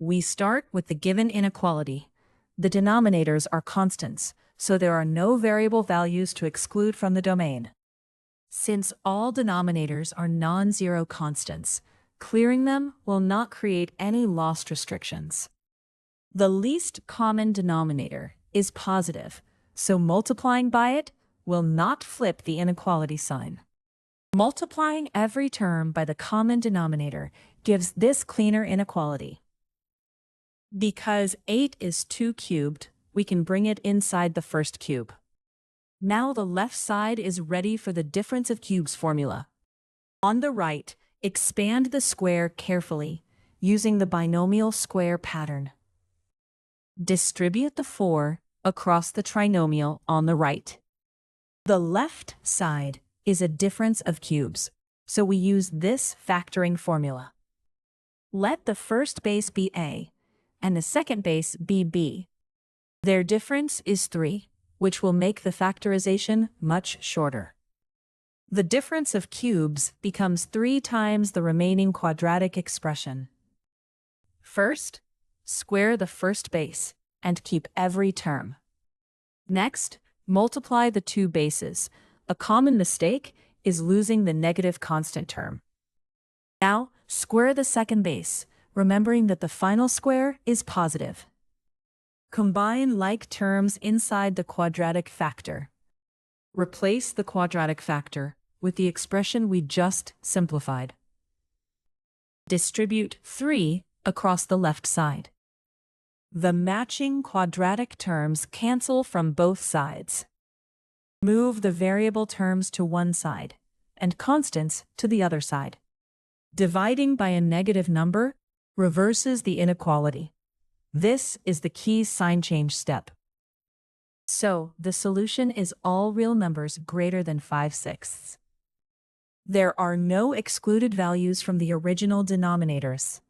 We start with the given inequality. The denominators are constants, so there are no variable values to exclude from the domain. Since all denominators are non-zero constants, clearing them will not create any lost restrictions. The least common denominator is positive, so multiplying by it will not flip the inequality sign. Multiplying every term by the common denominator gives this cleaner inequality. Because 8 is 2 cubed, we can bring it inside the first cube. Now the left side is ready for the difference of cubes formula. On the right, expand the square carefully, using the binomial square pattern. Distribute the 4 across the trinomial on the right. The left side is a difference of cubes, so we use this factoring formula. Let the first base be a, and the second base be b. Their difference is 3, which will make the factorization much shorter. The difference of cubes becomes 3 times the remaining quadratic expression. First, square the first base and keep every term. Next, multiply the 2 bases. A common mistake is losing the negative constant term. Now, square the second base, remembering that the final square is positive. Combine like terms inside the quadratic factor. Replace the quadratic factor with the expression we just simplified. Distribute 3 across the left side. The matching quadratic terms cancel from both sides. Move the variable terms to one side and constants to the other side. Dividing by a negative number reverses the inequality. This is the key sign change step. So, the solution is all real numbers greater than 5/6. There are no excluded values from the original denominators.